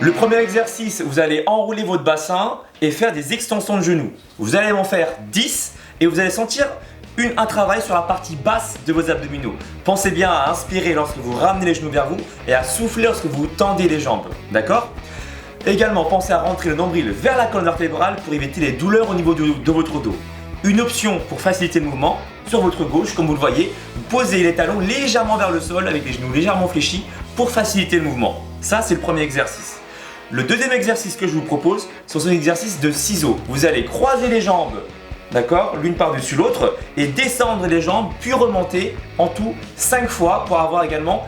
Le premier exercice, vous allez enrouler votre bassin et faire des extensions de genoux. Vous allez en faire 10 et vous allez sentir un travail sur la partie basse de vos abdominaux. Pensez bien à inspirer lorsque vous ramenez les genoux vers vous et à souffler lorsque vous tendez les jambes. D'accord ? Également, pensez à rentrer le nombril vers la colonne vertébrale pour éviter les douleurs au niveau de votre dos. Une option pour faciliter le mouvement, sur votre gauche, comme vous le voyez, vous posez les talons légèrement vers le sol avec les genoux légèrement fléchis pour faciliter le mouvement. Ça, c'est le premier exercice. Le deuxième exercice que je vous propose, c'est un exercice de ciseaux. Vous allez croiser les jambes, d'accord, l'une par-dessus l'autre et descendre les jambes, puis remonter en tout 5 fois pour avoir également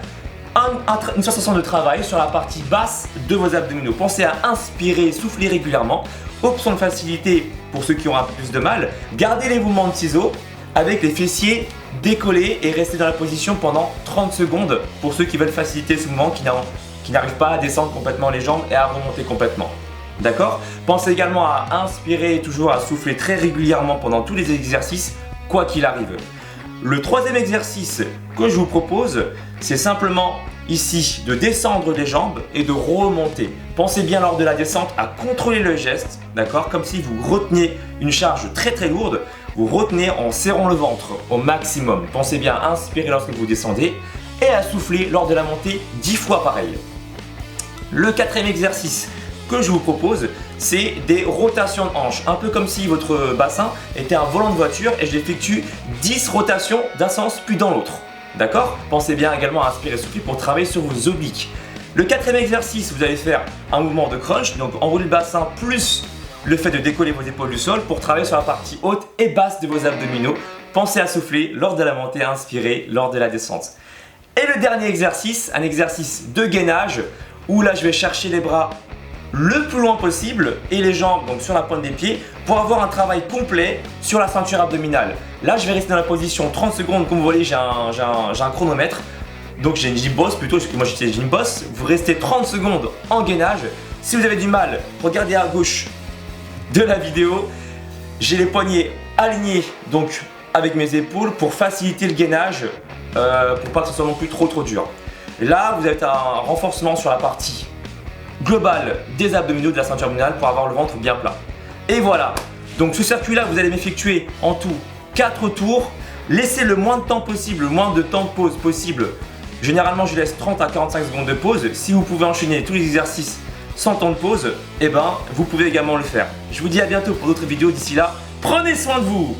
une sensation de travail sur la partie basse de vos abdominaux. Pensez à inspirer et souffler régulièrement. Option de facilité pour ceux qui ont un peu plus de mal, gardez les mouvements de ciseaux avec les fessiers décollés et restez dans la position pendant 30 secondes pour ceux qui veulent faciliter ce mouvement, qui n'arrivent pas à descendre complètement les jambes et à remonter complètement. D'accord ? Pensez également à inspirer et toujours à souffler très régulièrement pendant tous les exercices, quoi qu'il arrive. Le troisième exercice que je vous propose, c'est simplement ici de descendre les jambes et de remonter. Pensez bien lors de la descente à contrôler le geste, d'accord ? Comme si vous reteniez une charge très lourde, vous retenez en serrant le ventre au maximum. Pensez bien à inspirer lorsque vous descendez et à souffler lors de la montée 10 fois pareil. Le quatrième exercice que je vous propose, c'est des rotations de hanches, un peu comme si votre bassin était un volant de voiture et j'effectue 10 rotations d'un sens puis dans l'autre. D'accord ? Pensez bien également à inspirer et souffler pour travailler sur vos obliques. Le quatrième exercice, vous allez faire un mouvement de crunch, donc enrouler le bassin plus le fait de décoller vos épaules du sol pour travailler sur la partie haute et basse de vos abdominaux. Pensez à souffler lors de la montée, à inspirer lors de la descente. Et le dernier exercice, un exercice de gainage où là je vais chercher les bras le plus loin possible et les jambes donc sur la pointe des pieds pour avoir un travail complet sur la ceinture abdominale. Là je vais rester dans la position 30 secondes, comme vous voyez j'ai un chronomètre, donc j'ai une gym boss plutôt, parce que moi j'utilise gym boss. Vous restez 30 secondes en gainage. Si vous avez du mal, regardez à gauche de la vidéo, j'ai les poignets alignés donc avec mes épaules pour faciliter le gainage, pour pas que ce soit non plus trop dur. Là vous avez un renforcement sur la partie globale des abdominaux, de la ceinture abdominale pour avoir le ventre bien plat. Et voilà, donc ce circuit là vous allez m'effectuer en tout 4 tours. Laissez le moins de temps possible, le moins de temps de pause possible. Généralement je laisse 30 à 45 secondes de pause. Si vous pouvez enchaîner tous les exercices sans temps de pause, eh ben vous pouvez également le faire. Je vous dis à bientôt pour d'autres vidéos. D'ici là, prenez soin de vous.